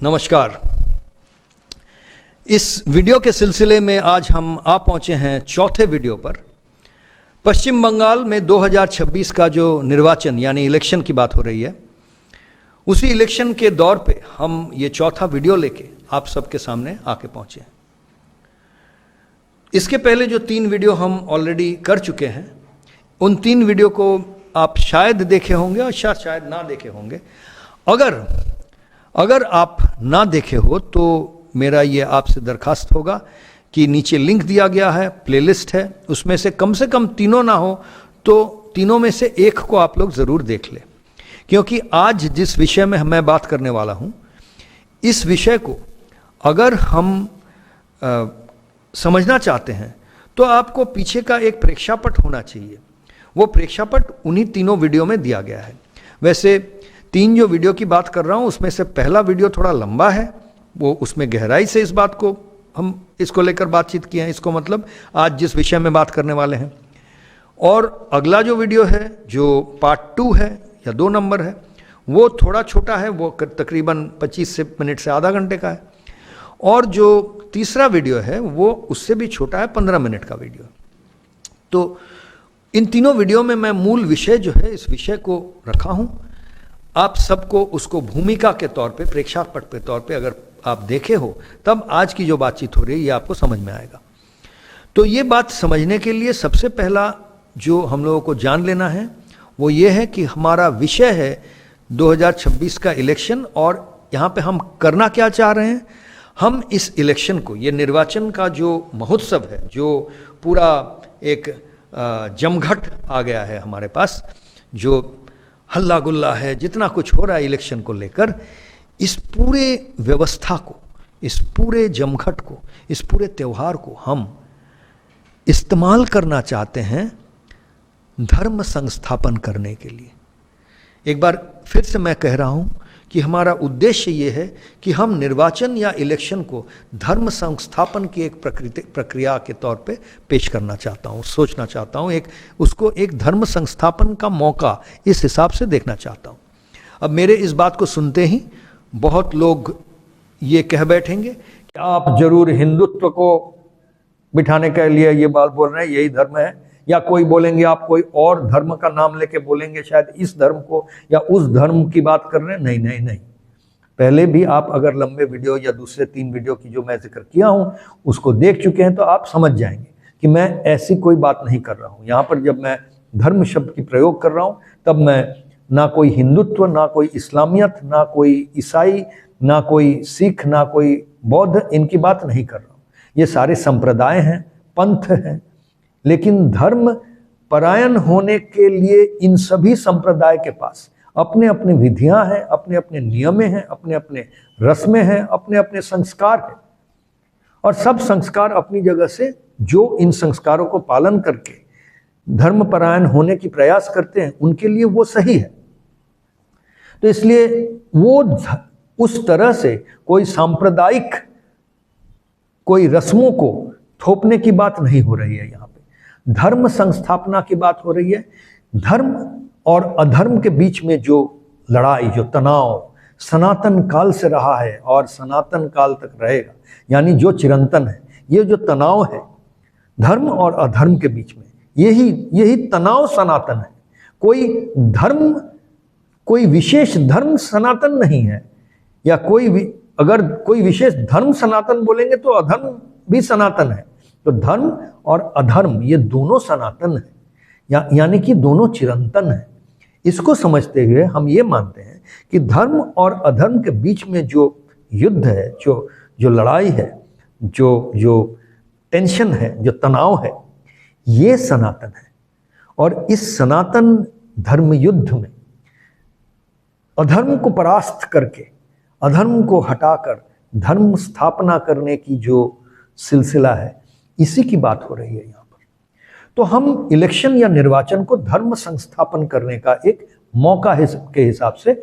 नमस्कार। इस वीडियो के सिलसिले में आज हम आ पहुंचे हैं चौथे वीडियो पर। पश्चिम बंगाल में 2026 का जो निर्वाचन यानी इलेक्शन की बात हो रही है, उसी इलेक्शन के दौर पे हम ये चौथा वीडियो लेके आप सबके सामने आके पहुंचे हैं। इसके पहले जो 3 वीडियो हम ऑलरेडी कर चुके हैं, उन 3 वीडियो को आप शायद देखे होंगे और शायद ना देखे होंगे। अगर आप ना देखे हो तो मेरा ये आपसे दरखास्त होगा कि नीचे लिंक दिया गया है, प्लेलिस्ट है, उसमें से कम तीनों ना हो तो तीनों में से एक को आप लोग ज़रूर देख लें। क्योंकि आज जिस विषय में मैं बात करने वाला हूँ, इस विषय को अगर हम समझना चाहते हैं तो आपको पीछे का एक प्रेक्षापट होना चाहिए। वो प्रेक्षापट उन्हीं तीनों वीडियो में दिया गया है। वैसे 3 जो वीडियो की बात कर रहा हूँ, उसमें से पहला वीडियो थोड़ा लंबा है, वो उसमें गहराई से इस बात को हम इसको लेकर बातचीत किए हैं, इसको मतलब आज जिस विषय में बात करने वाले हैं। और अगला जो वीडियो है, जो पार्ट 2 है या 2 नंबर है, वो थोड़ा छोटा है, वो तकरीबन 25 मिनट से आधा घंटे का है। और जो तीसरा वीडियो है वो उससे भी छोटा है, 15 मिनट का वीडियो। तो इन तीनों वीडियो में मैं मूल विषय जो है, इस विषय को रखा हूँ। आप सबको उसको भूमिका के तौर पे, प्रेक्षापट के तौर पे अगर आप देखे हो, तब आज की जो बातचीत हो रही है ये आपको समझ में आएगा। तो ये बात समझने के लिए सबसे पहला जो हम लोगों को जान लेना है वो ये है कि हमारा विषय है 2026 का इलेक्शन, और यहाँ पे हम करना क्या चाह रहे हैं। हम इस इलेक्शन को, ये निर्वाचन का जो महोत्सव है, जो पूरा एक जमघट आ गया है हमारे पास, जो हल्ला गुल्ला है, जितना कुछ हो रहा है इलेक्शन को लेकर, इस पूरे व्यवस्था को, इस पूरे जमघट को, इस पूरे त्यौहार को हम इस्तेमाल करना चाहते हैं धर्म संस्थापन करने के लिए। एक बार फिर से मैं कह रहा हूं कि हमारा उद्देश्य ये है कि हम निर्वाचन या इलेक्शन को धर्म संस्थापन की एक प्रक्रिया के तौर पे पेश करना चाहता हूँ, सोचना चाहता हूँ, उसको एक धर्म संस्थापन का मौका इस हिसाब से देखना चाहता हूँ। अब मेरे इस बात को सुनते ही बहुत लोग ये कह बैठेंगे कि आप जरूर हिंदुत्व को बिठाने के लिए ये बात बोल रहे हैं, यही धर्म है। या कोई बोलेंगे आप कोई और धर्म का नाम लेके बोलेंगे, शायद इस धर्म को या उस धर्म की बात कर रहे हैं। नहीं नहीं नहीं, पहले भी आप अगर लंबे वीडियो या दूसरे 3 वीडियो की जो मैं जिक्र किया हूँ उसको देख चुके हैं तो आप समझ जाएंगे कि मैं ऐसी कोई बात नहीं कर रहा हूँ। यहाँ पर जब मैं धर्म शब्द की प्रयोग कर रहा हूँ तब मैं ना कोई हिंदुत्व, ना कोई इस्लामियत, ना कोई ईसाई, ना कोई सिख, ना कोई बौद्ध, इनकी बात नहीं कर रहा हूँ। ये सारे संप्रदाय हैं, पंथ हैं, लेकिन धर्म परायण होने के लिए इन सभी संप्रदाय के पास अपने अपने विधियां हैं, अपने अपने नियमें हैं, अपने अपने रस्में हैं, अपने अपने संस्कार हैं। और सब संस्कार अपनी जगह से जो इन संस्कारों को पालन करके धर्म परायण होने की प्रयास करते हैं, उनके लिए वो सही है। तो इसलिए वो उस तरह से कोई सांप्रदायिक कोई रस्मों को थोपने की बात नहीं हो रही है। यहाँ पे धर्म संस्थापना की बात हो रही है। धर्म और अधर्म के बीच में जो लड़ाई, जो तनाव सनातन काल से रहा है और सनातन काल तक रहेगा, यानी जो चिरंतन है, ये जो तनाव है धर्म और अधर्म के बीच में, यही तनाव सनातन है। कोई धर्म, कोई विशेष धर्म सनातन नहीं है, या अगर कोई विशेष धर्म सनातन बोलेंगे तो अधर्म भी सनातन है। तो धर्म और अधर्म ये दोनों सनातन है, यानी कि दोनों चिरंतन है। इसको समझते हुए हम ये मानते हैं कि धर्म और अधर्म के बीच में जो युद्ध है, जो लड़ाई है, जो टेंशन है, जो तनाव है, ये सनातन है। और इस सनातन धर्म युद्ध में अधर्म को परास्त करके, अधर्म को हटाकर धर्म स्थापना करने की जो सिलसिला है, इसी की बात हो रही है यहाँ पर। तो हम इलेक्शन या निर्वाचन को धर्म संस्थापन करने का एक मौका के हिसाब से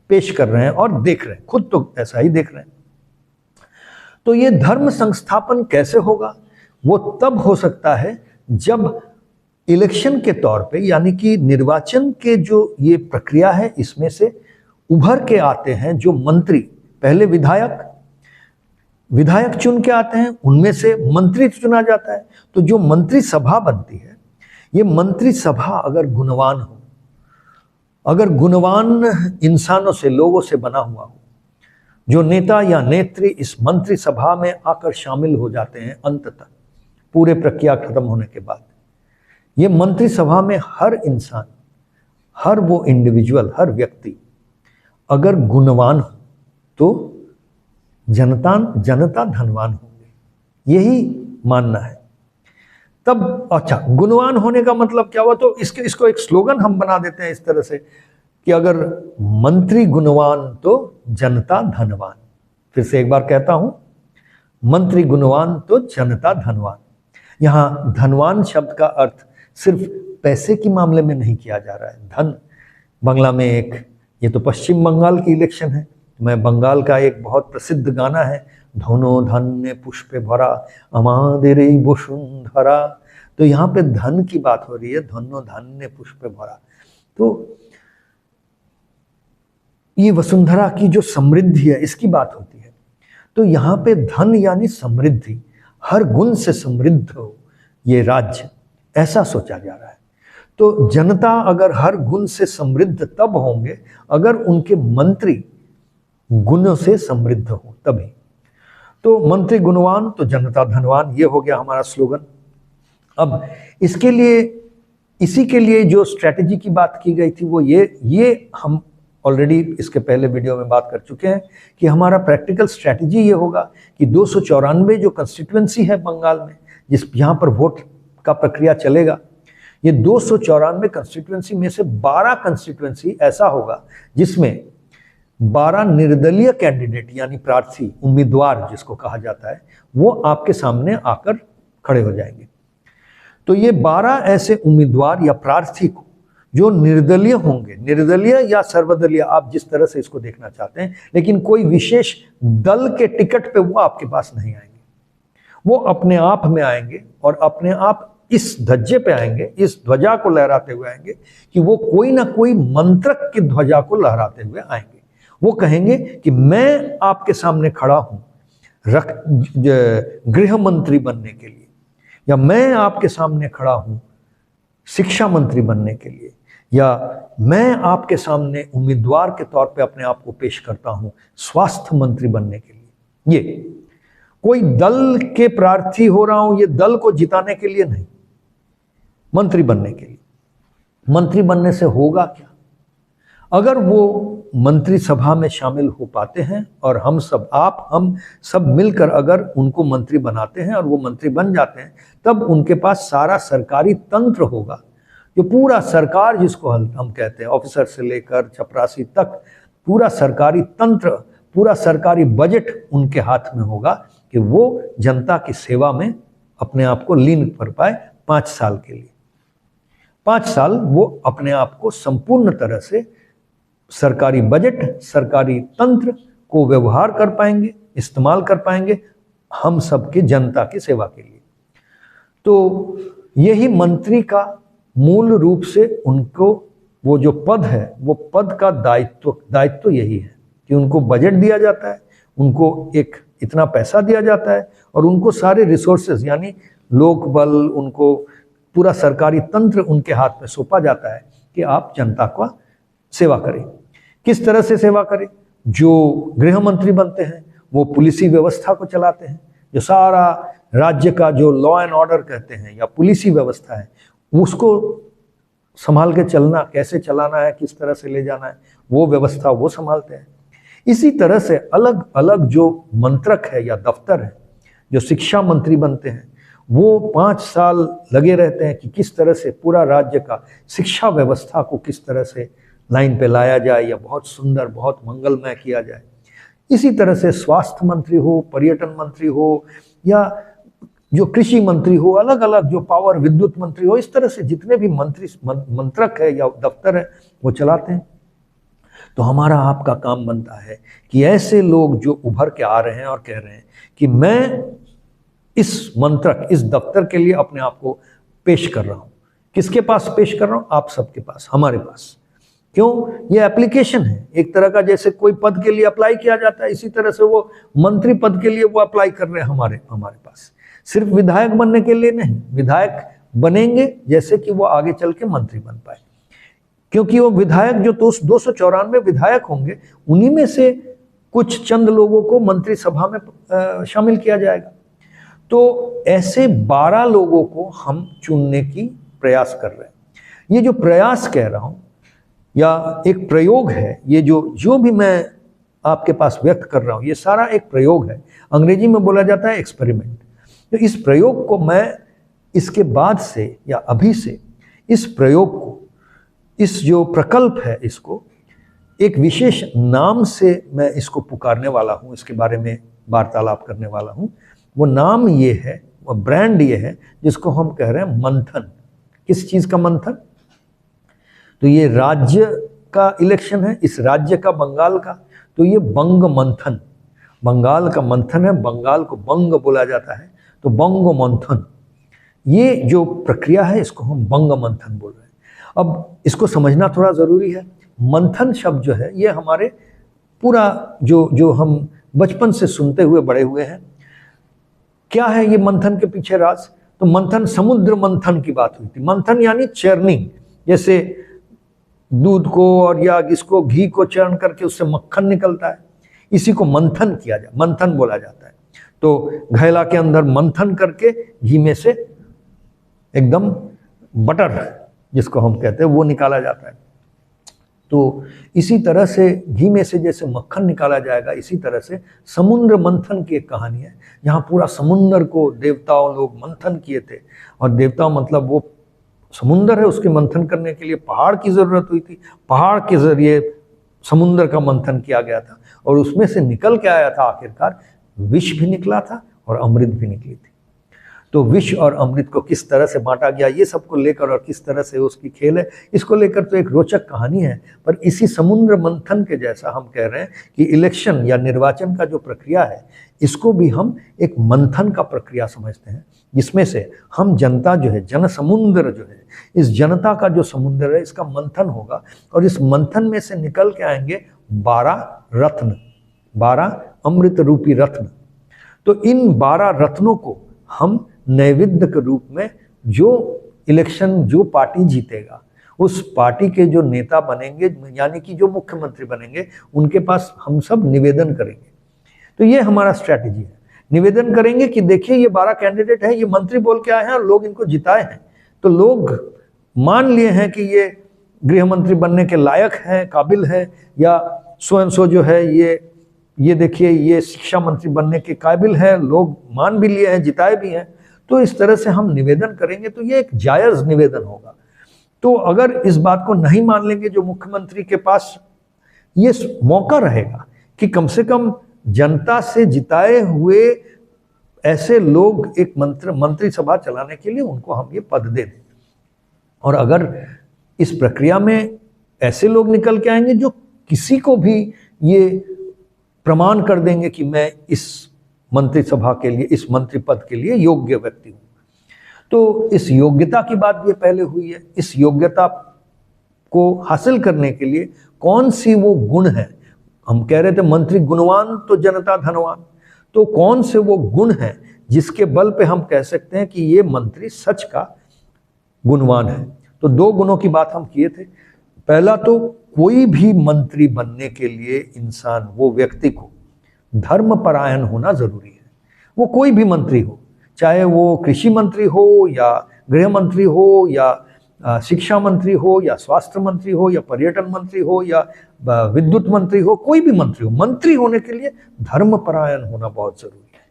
पेश कर रहे हैं और देख रहे हैं, खुद तो ऐसा ही देख रहे हैं। तो ये धर्म संस्थापन कैसे होगा? वो तब हो सकता है जब इलेक्शन के तौर पे, यानी कि निर्वाचन के जो ये प्रक्रिया है, इसमें से उभर के आते हैं जो मंत्री, पहले विधायक चुन के आते हैं, उनमें से मंत्री चुना जाता है। तो जो मंत्री सभा बनती है, ये मंत्री सभा अगर गुणवान हो, अगर गुणवान इंसानों से, लोगों से बना हुआ हो, जो नेता या नेत्री इस मंत्री सभा में आकर शामिल हो जाते हैं अंततः पूरे प्रक्रिया खत्म होने के बाद, ये मंत्री सभा में हर इंसान, हर वो इंडिविजुअल, हर व्यक्ति अगर गुणवान हो तो जनता धनवान होंगे, यही मानना है। तब अच्छा, गुणवान होने का मतलब क्या हुआ? तो इसको एक स्लोगन हम बना देते हैं इस तरह से कि अगर मंत्री गुणवान तो जनता धनवान। फिर से एक बार कहता हूं, मंत्री गुणवान तो जनता धनवान। यहां धनवान शब्द का अर्थ सिर्फ पैसे के मामले में नहीं किया जा रहा है। धन, बंगला में एक, ये तो पश्चिम बंगाल की इलेक्शन है, मैं बंगाल का एक बहुत प्रसिद्ध गाना है, धनो धन्य पुष्पे भरा अमादेरे वसुंधरा, तो यहाँ पे धन की बात हो रही है, धनो धन्य पुष्पे भरा। तो ये वसुंधरा की जो समृद्धि है इसकी बात होती है। तो यहाँ पे धन यानी समृद्धि, हर गुण से समृद्ध हो ये राज्य, ऐसा सोचा जा रहा है। तो जनता अगर हर गुण से समृद्ध तब होंगे अगर उनके मंत्री गुणों से समृद्ध हो, तभी। तो मंत्री गुणवान तो जनता धनवान, ये हो गया हमारा स्लोगन। अब इसके लिए, इसी के लिए जो स्ट्रैटेजी की बात की गई थी वो ये हम ऑलरेडी इसके पहले वीडियो में बात कर चुके हैं कि हमारा प्रैक्टिकल स्ट्रैटेजी ये होगा कि 294 जो कंस्टिट्यूएंसी है बंगाल में, यहाँ पर वोट का प्रक्रिया चलेगा, ये 294 कंस्टिट्यूएंसी में से 12 कंस्टिट्यूएंसी ऐसा होगा जिसमें 12 निर्दलीय कैंडिडेट यानी प्रार्थी, उम्मीदवार जिसको कहा जाता है, वो आपके सामने आकर खड़े हो जाएंगे। तो ये 12 ऐसे उम्मीदवार या प्रार्थी को जो निर्दलीय होंगे, निर्दलीय या सर्वदलीय, आप जिस तरह से इसको देखना चाहते हैं, लेकिन कोई विशेष दल के टिकट पे वो आपके पास नहीं आएंगे, वो अपने आप में आएंगे और अपने आप इस धज्जे पे आएंगे, इस ध्वजा को लहराते हुए आएंगे कि वो कोई ना कोई मंत्रक की ध्वजा को लहराते हुए आएंगे। वो कहेंगे कि मैं आपके सामने खड़ा हूं गृह मंत्री बनने के लिए, या मैं आपके सामने खड़ा हूं शिक्षा मंत्री बनने के लिए, या मैं आपके सामने उम्मीदवार के तौर पे अपने आप को पेश करता हूं स्वास्थ्य मंत्री बनने के लिए। ये कोई दल के प्रार्थी हो रहा हूं, ये दल को जिताने के लिए नहीं, मंत्री बनने के लिए। मंत्री बनने से होगा क्या? अगर वो मंत्री सभा में शामिल हो पाते हैं और हम सब मिलकर अगर उनको मंत्री बनाते हैं और वो मंत्री बन जाते हैं, तब उनके पास सारा सरकारी तंत्र होगा, जो पूरा सरकार जिसको हम कहते हैं, ऑफिसर से लेकर चपरासी तक, पूरा सरकारी तंत्र, पूरा सरकारी बजट उनके हाथ में होगा कि वो जनता की सेवा में अपने आप को लीन कर पाए 5 साल के लिए। 5 साल वो अपने आप को संपूर्ण तरह से सरकारी बजट, सरकारी तंत्र को व्यवहार कर पाएंगे, इस्तेमाल कर पाएंगे हम सबके जनता की सेवा के लिए। तो यही मंत्री का मूल रूप से उनको वो जो पद है, वो पद का दायित्व यही है कि उनको बजट दिया जाता है, उनको एक इतना पैसा दिया जाता है और उनको सारे रिसोर्सेज यानी लोक बल, उनको पूरा सरकारी तंत्र उनके हाथ में सौंपा जाता है कि आप जनता का सेवा करें। किस तरह से सेवा करें? जो गृह मंत्री बनते हैं वो पुलिसी व्यवस्था को चलाते हैं, जो सारा राज्य का जो लॉ एंड ऑर्डर कहते हैं या पुलिसी व्यवस्था है, उसको संभाल के चलना, कैसे चलाना है, किस तरह से ले जाना है, वो व्यवस्था वो संभालते हैं। इसी तरह से अलग अलग जो मंत्रक है या दफ्तर है, जो शिक्षा मंत्री बनते हैं, वो 5 साल लगे रहते हैं कि किस तरह से पूरा राज्य का शिक्षा व्यवस्था को किस तरह से लाइन पे लाया जाए या बहुत सुंदर, बहुत मंगलमय किया जाए। इसी तरह से स्वास्थ्य मंत्री हो, पर्यटन मंत्री हो, या जो कृषि मंत्री हो, अलग अलग जो पावर विद्युत मंत्री हो, इस तरह से जितने भी मंत्रक है या दफ्तर है वो चलाते हैं। तो हमारा आपका काम बनता है कि ऐसे लोग जो उभर के आ रहे हैं और कह रहे हैं कि मैं इस मंत्रक, इस दफ्तर के लिए अपने आप को पेश कर रहा हूं, किसके पास पेश कर रहा हूं? आप सबके पास, हमारे पास, क्यों? ये एप्लीकेशन है एक तरह का, जैसे कोई पद के लिए अप्लाई किया जाता है, इसी तरह से वो मंत्री पद के लिए वो अप्लाई कर रहे हैं हमारे पास। सिर्फ विधायक बनने के लिए नहीं, विधायक बनेंगे जैसे कि वो आगे चल के मंत्री बन पाए, क्योंकि वो विधायक जो 294 विधायक होंगे, उन्हीं में से कुछ चंद लोगों को मंत्रिसभा में शामिल किया जाएगा। तो ऐसे 12 लोगों को हम चुनने की प्रयास कर रहे हैं। ये जो प्रयास कह रहा हूं या एक प्रयोग है, ये जो भी मैं आपके पास व्यक्त कर रहा हूं, ये सारा एक प्रयोग है। अंग्रेजी में बोला जाता है एक्सपेरिमेंट। तो इस प्रयोग को मैं इसके बाद से या अभी से इस प्रयोग को, इस जो प्रकल्प है, इसको एक विशेष नाम से मैं इसको पुकारने वाला हूं, इसके बारे में वार्तालाप करने वाला हूं। वो नाम ये है, वो ब्रांड ये है जिसको हम कह रहे हैं मंथन। किस चीज का मंथन? तो ये राज्य का इलेक्शन है, इस राज्य का, बंगाल का, तो ये बंग मंथन, बंगाल का मंथन है। बंगाल को बंग बोला जाता है, तो बंग मंथन, ये जो प्रक्रिया है इसको हम बंग मंथन बोल रहे हैं। अब इसको समझना थोड़ा जरूरी है। मंथन शब्द जो है ये हमारे पूरा जो हम बचपन से सुनते हुए बड़े हुए हैं। क्या है ये मंथन के पीछे राज? तो मंथन, समुद्र मंथन की बात हुई थी। मंथन यानी चर्निंग, जैसे दूध को और या इसको घी को चरण करके उससे मक्खन निकलता है, इसी को मंथन किया जाए, मंथन बोला जाता है। तो घैला के अंदर मंथन करके घी में से एकदम बटर जिसको हम कहते हैं वो निकाला जाता है। तो इसी तरह से घी में से जैसे मक्खन निकाला जाएगा, इसी तरह से समुद्र मंथन की एक कहानी है, जहाँ पूरा समुद्र को देवताओं लोग मंथन किए थे। और देवता मतलब वो समुद्र है, उसके मंथन करने के लिए पहाड़ की जरूरत हुई थी। पहाड़ के जरिए समुद्र का मंथन किया गया था और उसमें से निकल के आया था आखिरकार विष भी निकला था और अमृत भी निकली थी। तो विष और अमृत को किस तरह से बांटा गया, ये सबको लेकर और किस तरह से उसकी खेल है, इसको लेकर तो एक रोचक कहानी है। पर इसी समुद्र मंथन के जैसा हम कह रहे हैं कि इलेक्शन या निर्वाचन का जो प्रक्रिया है, इसको भी हम एक मंथन का प्रक्रिया समझते हैं, जिसमें से हम जनता जो है, जन समुद्र जो है, इस जनता का जो समुद्र है, इसका मंथन होगा और इस मंथन में से निकल के आएंगे 12 रत्न, 12 अमृत रूपी रत्न। तो इन 12 रत्नों को हम नैवेद्य के रूप में, जो इलेक्शन जो पार्टी जीतेगा उस पार्टी के जो नेता बनेंगे, यानी कि जो मुख्यमंत्री बनेंगे, उनके पास हम सब निवेदन करेंगे। तो ये हमारा स्ट्रैटेजी है। निवेदन करेंगे कि देखिए ये 12 कैंडिडेट हैं, ये मंत्री बोल के आए हैं और लोग इनको जिताए हैं, तो लोग मान लिए हैं कि ये गृह मंत्री बनने के लायक हैं, काबिल है, या स्वयं सो जो है ये देखिए ये शिक्षा मंत्री बनने के काबिल है, लोग मान भी लिए हैं, जिताए भी हैं। तो इस तरह से हम निवेदन करेंगे तो ये एक जायज निवेदन होगा। तो अगर इस बात को नहीं मान लेंगे, जो मुख्यमंत्री के पास ये मौका रहेगा कि कम से कम जनता से जिताए हुए ऐसे लोग एक मंत्रिसभा चलाने के लिए उनको हम ये पद दे दें। और अगर इस प्रक्रिया में ऐसे लोग निकल के आएंगे जो किसी को भी ये प्रमाण कर देंगे कि मैं इस मंत्रिसभा के लिए, इस मंत्री पद के लिए योग्य व्यक्ति हूं, तो इस योग्यता की बात भी पहले हुई है। इस योग्यता को हासिल करने के लिए कौन सी वो गुण है, हम कह रहे थे मंत्री गुणवान तो जनता धनवान, तो कौन से वो गुण हैं जिसके बल पे हम कह सकते हैं कि ये मंत्री सच का गुणवान है। तो 2 गुणों की बात हम किए थे। पहला तो कोई भी मंत्री बनने के लिए इंसान, वो व्यक्ति को धर्मपरायण होना जरूरी है। वो कोई भी मंत्री हो, चाहे वो कृषि मंत्री हो या गृह मंत्री हो या शिक्षा मंत्री हो या स्वास्थ्य मंत्री हो या पर्यटन मंत्री हो या विद्युत मंत्री हो, कोई भी मंत्री हो, मंत्री होने के लिए धर्मपरायण होना बहुत जरूरी है।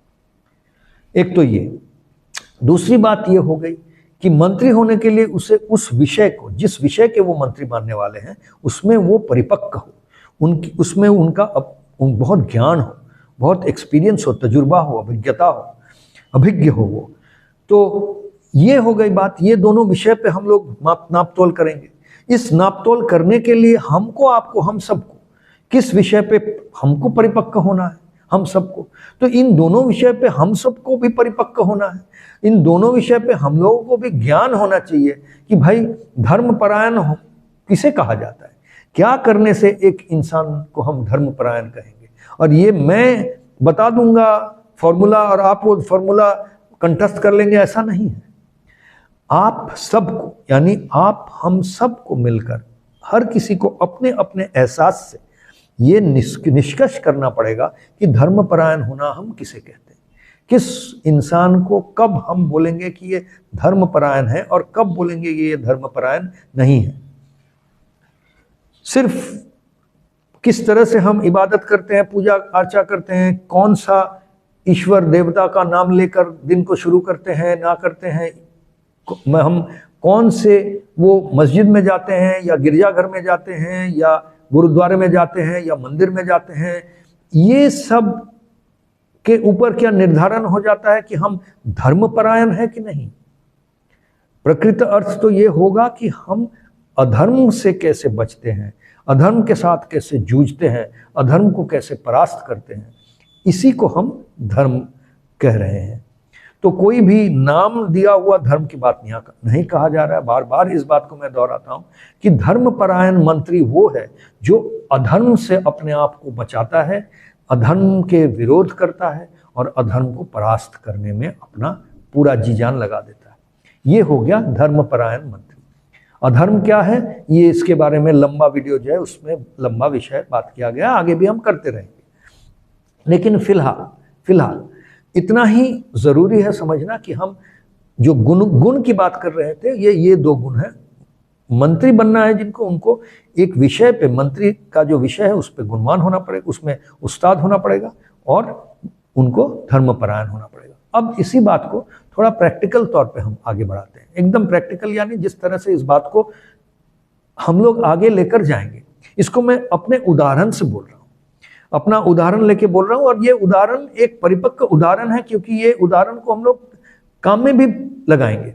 एक तो ये। दूसरी बात ये हो गई कि मंत्री होने के लिए उसे उस विषय को, जिस विषय के वो मंत्री बनने वाले हैं, उसमें वो परिपक्व हो, उसमें उनका बहुत ज्ञान हो, बहुत एक्सपीरियंस हो, तजुर्बा हो, अभिज्ञता हो, अभिज्ञ हो वो। तो ये हो गई बात। ये दोनों विषय पे हम लोग नापतोल करेंगे। इस नापतोल करने के लिए हमको, आपको, हम सबको किस विषय पे हमको परिपक्व होना है, हम सबको। तो इन दोनों विषय पे हम सबको भी परिपक्व होना है। इन दोनों विषय पे हम लोगों को भी ज्ञान होना चाहिए कि भाई धर्मपरायण किसे कहा जाता है, क्या करने से एक इंसान को हम धर्मपरायण कहेंगे? और ये मैं बता दूंगा फॉर्मूला और आप वो फॉर्मूला कंठस्थ कर लेंगे, ऐसा नहीं है। आप सबको, यानी आप हम सबको मिलकर हर किसी को अपने अपने एहसास से ये निष्कर्ष करना पड़ेगा कि धर्मपरायण होना हम किसे कहते हैं, किस इंसान को कब हम बोलेंगे कि ये धर्मपरायण है और कब बोलेंगे कि ये धर्मपरायण नहीं है। सिर्फ किस तरह से हम इबादत करते हैं, पूजा अर्चा करते हैं, कौन सा ईश्वर देवता का नाम लेकर दिन को शुरू करते हैं ना करते हैं, हम कौन से वो मस्जिद में जाते हैं या गिरजाघर में जाते हैं या गुरुद्वारे में जाते हैं या मंदिर में जाते हैं, ये सब के ऊपर क्या निर्धारण हो जाता है कि हम धर्मपरायण हैं कि नहीं। प्रकृत अर्थ तो ये होगा कि हम अधर्म से कैसे बचते हैं, अधर्म के साथ कैसे जूझते हैं, अधर्म को कैसे परास्त करते हैं, इसी को हम धर्म कह रहे हैं। तो कोई भी नाम दिया हुआ धर्म की बात नहीं कहा जा रहा है। बार बार इस बात को मैं दोहराता हूं कि धर्मपरायण मंत्री वो है जो अधर्म से अपने आप को बचाता है, अधर्म के विरोध करता है और अधर्म को परास्त करने में अपना पूरा जी जान लगा देता है। ये हो गया धर्मपरायण मंत्री। अधर्म क्या है, ये इसके बारे में लंबा वीडियो जो है उसमें लंबा विषय बात किया गया, आगे भी हम करते रहेंगे। लेकिन फिलहाल इतना ही जरूरी है समझना कि हम जो गुण की बात कर रहे थे, ये दो गुण हैं। मंत्री बनना है जिनको, उनको एक विषय पे, मंत्री का जो विषय है उस पर गुणवान होना पड़ेगा, उसमें उस्ताद होना पड़ेगा और उनको धर्मपरायण होना पड़ेगा। अब इसी बात को थोड़ा प्रैक्टिकल तौर पे हम आगे बढ़ाते हैं, एकदम प्रैक्टिकल, यानी जिस तरह से इस बात को हम लोग आगे लेकर जाएंगे। इसको मैं अपने उदाहरण से बोल रहा हूँ, अपना उदाहरण लेके बोल रहा हूँ, और ये उदाहरण एक परिपक्व उदाहरण है क्योंकि ये उदाहरण को हम लोग काम में भी लगाएंगे।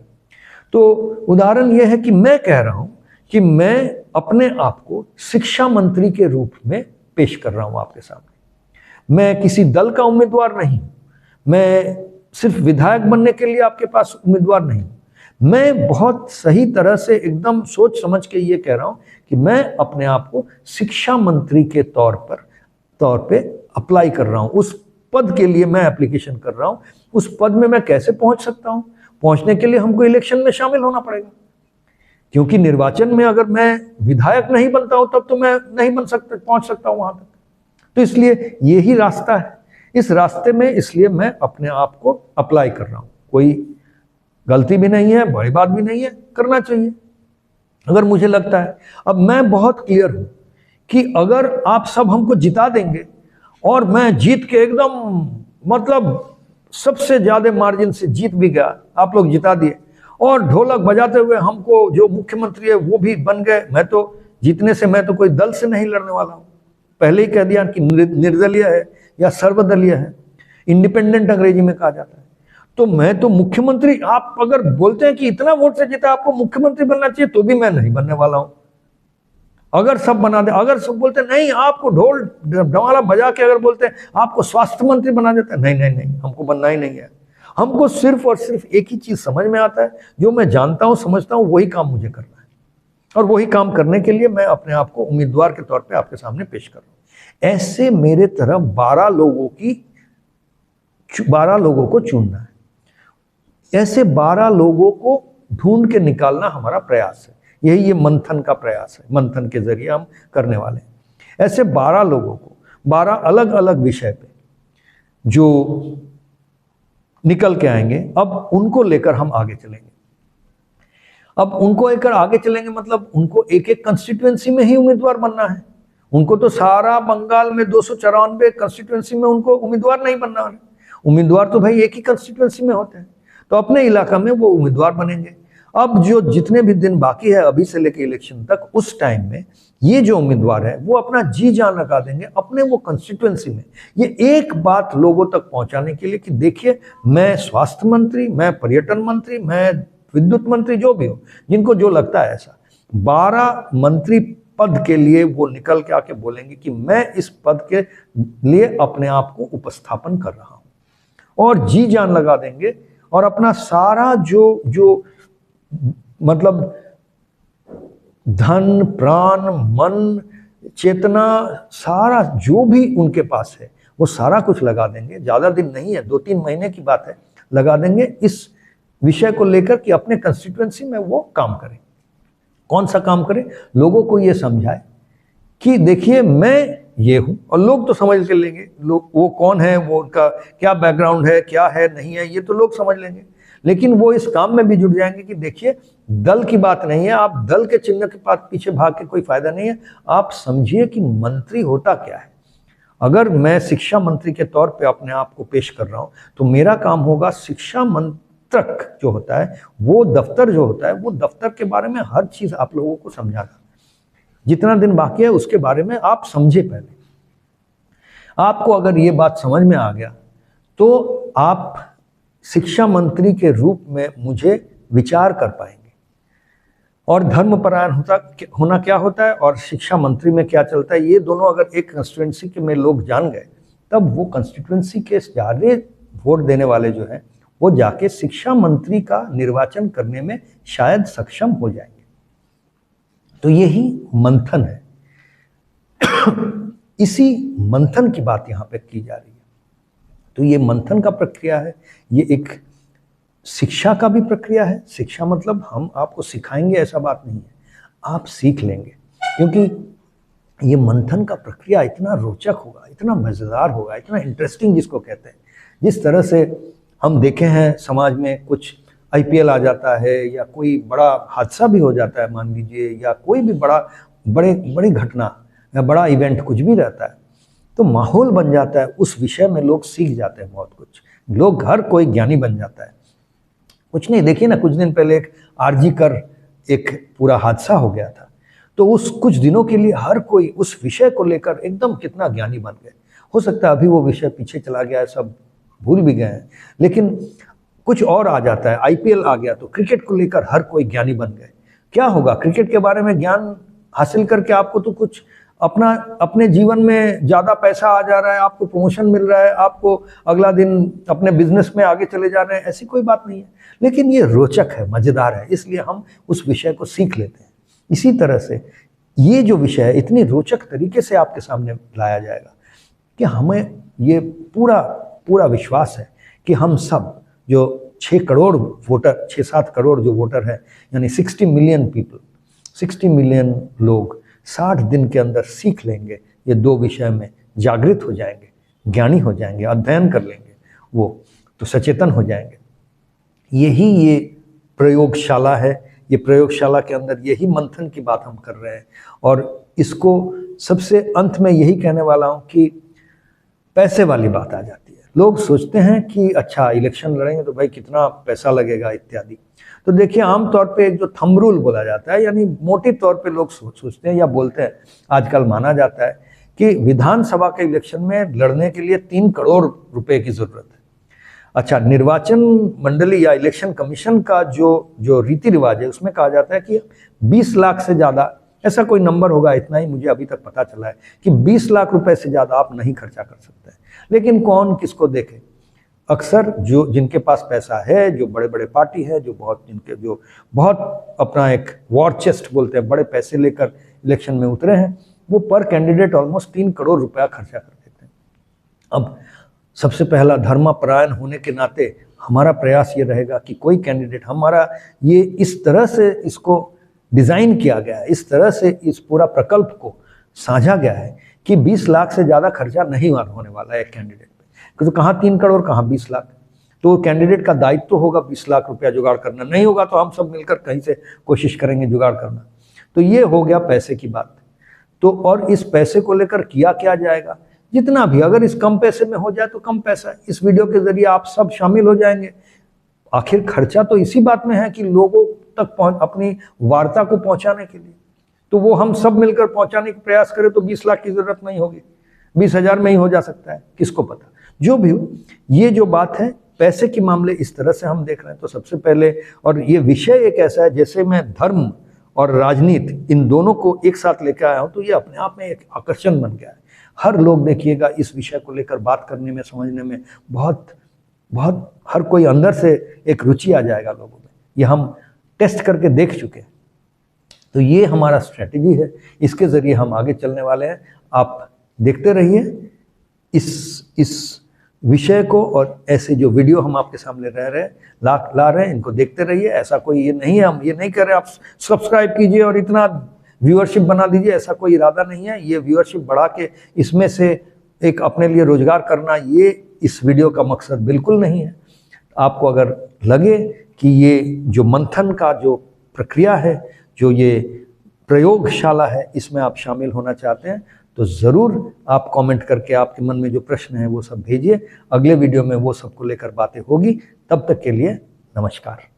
तो उदाहरण ये है कि मैं कह रहा हूँ कि मैं अपने आप को शिक्षा मंत्री के रूप में पेश कर रहा हूँ आपके सामने। मैं किसी दल का उम्मीदवार नहीं हूँ, मैं सिर्फ विधायक बनने के लिए आपके पास उम्मीदवार नहीं हूँ। मैं बहुत सही तरह से एकदम सोच समझ के ये कह रहा हूँ कि मैं अपने आप को शिक्षा मंत्री के तौर पे अप्लाई कर रहा हूँ। उस पद के लिए मैं एप्लीकेशन कर रहा हूँ। उस पद में मैं कैसे पहुंच सकता हूँ? पहुंचने के लिए हमको इलेक्शन में शामिल होना पड़ेगा, क्योंकि निर्वाचन में अगर मैं विधायक नहीं बनता हूं तब तो मैं नहीं पहुंच सकता हूं वहां तक। तो इसलिए यही रास्ता है। इस रास्ते में इसलिए मैं अपने आप को अप्लाई कर रहा हूं। कोई गलती भी नहीं है, बड़ी बात भी नहीं है, करना चाहिए अगर मुझे लगता है। अब मैं बहुत क्लियर हूं कि अगर आप सब हमको जिता देंगे और मैं जीत के एकदम मतलब सबसे ज्यादा मार्जिन से जीत भी गया, आप लोग जिता दिए और ढोलक बजाते हुए हमको जो मुख्यमंत्री है वो भी बन गए, मैं तो जीतने से, मैं तो कोई दल से नहीं लड़ने वाला हूं, पहले ही कह दिया कि निर्दलीय है या सर्वदलीय है, इंडिपेंडेंट अंग्रेजी में कहा जाता है। तो मैं तो मुख्यमंत्री, आप अगर बोलते हैं कि इतना वोट से जीता आपको मुख्यमंत्री बनना चाहिए, तो भी मैं नहीं बनने वाला हूं। अगर सब बना दे, अगर सब बोलते नहीं आपको ढोल डमाला बजा के अगर बोलते हैं आपको स्वास्थ्य मंत्री बना देते हैं, नहीं, हमको बनना ही नहीं है। हमको सिर्फ और सिर्फ एक ही चीज समझ में आता है, जो मैं जानता हूं, समझता हूं, वही काम मुझे करना है। और वही काम करने के लिए मैं अपने आप को उम्मीदवार के तौर पे आपके सामने पेश कर रहा हूं। ऐसे मेरे तरफ 12 लोगों को चुनना है। ऐसे 12 लोगों को ढूंढ के निकालना हमारा प्रयास है। यही ये मंथन का प्रयास है, मंथन के जरिए हम करने वाले हैं। ऐसे 12 लोगों को 12 अलग अलग विषय पे जो निकल के आएंगे, अब उनको लेकर हम आगे चलेंगे। अब उनको लेकर आगे चलेंगे मतलब उनको एक एक कंस्टिट्यूएंसी में ही उम्मीदवार बनना है। उनको तो सारा बंगाल में 294 कंस्टिट्यूएंसी में उनको उम्मीदवार नहीं बनना है। उम्मीदवार तो भाई एक ही कंस्टिट्यूएंसी में होते हैं, तो अपने इलाका में वो उम्मीदवार बनेंगे। अब जो जितने भी दिन बाकी है अभी से लेकर इलेक्शन तक, उस टाइम में ये जो उम्मीदवार है वो अपना जी जान लगा देंगे अपने वो कंस्टिट्यूएंसी में ये एक बात लोगों तक पहुंचाने के लिए कि देखिए, मैं स्वास्थ्य मंत्री, मैं पर्यटन मंत्री, मैं विद्युत मंत्री, जो भी हो, जिनको जो लगता है ऐसा, 12 मंत्री पद के लिए वो निकल के आके बोलेंगे कि मैं इस पद के लिए अपने आप को उपस्थापन कर रहा हूं, और जी जान लगा देंगे और अपना सारा जो मतलब धन, प्राण, मन, चेतना, सारा जो भी उनके पास है वो सारा कुछ लगा देंगे। ज़्यादा दिन नहीं है, 2-3 महीने की बात है, लगा देंगे इस विषय को लेकर कि अपने कंस्टिट्यूएंसी में वो काम करें। कौन सा काम करें? लोगों को ये समझाए कि देखिए मैं ये हूँ, और लोग तो समझ के लेंगे, लोग वो कौन है, वो उनका क्या बैकग्राउंड है, क्या है नहीं है, ये तो लोग समझ लेंगे। लेकिन वो इस काम में भी जुड़ जाएंगे कि देखिए दल की बात नहीं है, आप दल के चिन्ह के पास पीछे भाग के कोई फायदा नहीं है। आप समझिए कि मंत्री होता क्या है। अगर मैं शिक्षा मंत्री के तौर पे अपने आप को पेश कर रहा हूँ तो मेरा काम होगा शिक्षा मंत्रक जो होता है, वो दफ्तर जो होता है, वो दफ्तर के बारे में हर चीज आप लोगों को समझाना। जितना दिन बाकी है उसके बारे में आप समझे। पहले आपको अगर ये बात समझ में आ गया तो आप शिक्षा मंत्री के रूप में मुझे विचार कर पाएंगे। और धर्मपरायण होना क्या होता है और शिक्षा मंत्री में क्या चलता है, ये दोनों अगर एक कंस्टिट्यूएंसी के में लोग जान गए तब वो कंस्टिट्यूएंसी के ज़्यादा वोट देने वाले जो हैं वो जाके शिक्षा मंत्री का निर्वाचन करने में शायद सक्षम हो जाएंगे। तो यही मंथन है। इसी मंथन की बात यहाँ पे की जा रही है। तो ये मंथन का प्रक्रिया है, ये एक शिक्षा का भी प्रक्रिया है। शिक्षा मतलब हम आपको सिखाएंगे ऐसा बात नहीं है, आप सीख लेंगे, क्योंकि ये मंथन का प्रक्रिया इतना रोचक होगा, इतना मज़ेदार होगा, इतना इंटरेस्टिंग जिसको कहते हैं। जिस तरह से हम देखे हैं समाज में कुछ IPL आ जाता है या कोई बड़ा हादसा भी हो जाता है मान लीजिए, या कोई भी बड़ी घटना या बड़ा इवेंट कुछ भी रहता है तो माहौल बन जाता है, उस विषय में लोग सीख जाते हैं बहुत कुछ, लोग हर कोई ज्ञानी बन जाता है। कुछ नहीं, देखिए ना कुछ दिन पहले एक आरजी कर एक पूरा हादसा हो गया था, तो उस कुछ दिनों के लिए हर कोई उस विषय को लेकर एकदम कितना ज्ञानी बन गए। हो सकता है अभी वो विषय पीछे चला गया है, सब भूल भी गए हैं, लेकिन कुछ और आ जाता है। IPL आ गया तो क्रिकेट को लेकर हर कोई ज्ञानी बन गए। क्या होगा, क्रिकेट के बारे में ज्ञान हासिल करके आपको तो कुछ अपने जीवन में ज़्यादा पैसा आ जा रहा है, आपको प्रमोशन मिल रहा है, आपको अगला दिन अपने बिजनेस में आगे चले जा रहे हैं, ऐसी कोई बात नहीं है। लेकिन ये रोचक है, मज़ेदार है, इसलिए हम उस विषय को सीख लेते हैं। इसी तरह से ये जो विषय है इतनी रोचक तरीके से आपके सामने लाया जाएगा कि हमें ये पूरा विश्वास है कि हम सब जो 6 करोड़ वोटर, 6-7 करोड़ जो वोटर है, यानी 60 मिलियन पीपल, 60 मिलियन लोग 60 दिन के अंदर सीख लेंगे ये 2 विषय में, जागृत हो जाएंगे, ज्ञानी हो जाएंगे, अध्ययन कर लेंगे, वो तो सचेतन हो जाएंगे। यही ये प्रयोगशाला है। ये प्रयोगशाला के अंदर यही मंथन की बात हम कर रहे हैं। और इसको सबसे अंत में यही कहने वाला हूँ कि पैसे वाली बात आ जाती है। लोग सोचते हैं कि अच्छा इलेक्शन लड़ेंगे तो भाई कितना पैसा लगेगा इत्यादि। तो देखिए आमतौर पे एक जो थंब रूल बोला जाता है, यानी मोटे तौर पे लोग सोचते हैं या बोलते हैं, आजकल माना जाता है कि विधानसभा के इलेक्शन में लड़ने के लिए 3 करोड़ रुपए की जरूरत है। अच्छा, निर्वाचन मंडली या इलेक्शन कमीशन का जो रीति रिवाज है उसमें कहा जाता है कि 20 लाख से ज़्यादा, ऐसा कोई नंबर होगा, इतना ही मुझे अभी तक पता चला है कि 20 लाख रुपए से ज़्यादा आप नहीं खर्चा कर सकते हैं। लेकिन कौन किसको देखे, अक्सर जिनके पास पैसा है, जो बड़े बड़े पार्टी है, जो बहुत अपना एक वॉर चेस्ट बोलते हैं, बड़े पैसे लेकर इलेक्शन में उतरे हैं, वो पर कैंडिडेट ऑलमोस्ट 3 करोड़ रुपया खर्चा कर देते हैं। अब सबसे पहला धर्मपरायण होने के नाते हमारा प्रयास ये रहेगा कि कोई कैंडिडेट, हमारा ये इस तरह से इसको डिज़ाइन किया गया है, इस तरह से इस पूरा प्रकल्प को साझा गया है कि 20 लाख से ज़्यादा खर्चा नहीं होने वाला है एक कैंडिडेट पे। तो कहाँ 3 करोड़, कहाँ 20 लाख। तो कैंडिडेट का दायित्व तो होगा 20 लाख रुपया जुगाड़ करना, नहीं होगा तो हम सब मिलकर कहीं से कोशिश करेंगे जुगाड़ करना। तो ये हो गया पैसे की बात। तो और इस पैसे को लेकर किया क्या जाएगा, जितना भी, अगर इस कम पैसे में हो जाए तो कम पैसा, इस वीडियो के जरिए आप सब शामिल हो जाएंगे। आखिर खर्चा तो इसी बात में है कि लोगों तक अपनी वार्ता को पहुंचाने के लिए, तो वो हम सब मिलकर पहुंचाने का प्रयास करें तो 20 लाख की जरूरत नहीं होगी, 20,000 में ही हो जा सकता है, किसको पता। जो भी हो, ये जो बात है पैसे के मामले इस तरह से हम देख रहे हैं। तो सबसे पहले, और ये विषय एक ऐसा है, जैसे मैं धर्म और राजनीति इन दोनों को एक साथ लेकर आया हूँ, तो ये अपने आप में एक आकर्षण बन गया है। हर लोग देखिएगा इस विषय को लेकर बात करने में, समझने में बहुत हर कोई अंदर से एक रुचि आ जाएगा लोगों में। ये हम टेस्ट करके देख चुके हैं। तो ये हमारा स्ट्रेटजी है, इसके ज़रिए हम आगे चलने वाले हैं। आप देखते रहिए इस विषय को, और ऐसे जो वीडियो हम आपके सामने ला रहे हैं, इनको देखते रहिए। ऐसा कोई ये नहीं है, हम ये नहीं कर रहे आप सब्सक्राइब कीजिए और इतना व्यूअरशिप बना दीजिए, ऐसा कोई इरादा नहीं है। ये व्यूअरशिप बढ़ा के इसमें से एक अपने लिए रोजगार करना, ये इस वीडियो का मकसद बिल्कुल नहीं है। आपको अगर लगे कि ये जो मंथन का जो प्रक्रिया है, जो ये प्रयोगशाला है, इसमें आप शामिल होना चाहते हैं, तो ज़रूर आप कमेंट करके आपके मन में जो प्रश्न है वो सब भेजिए। अगले वीडियो में वो सबको लेकर बातें होगी। तब तक के लिए नमस्कार।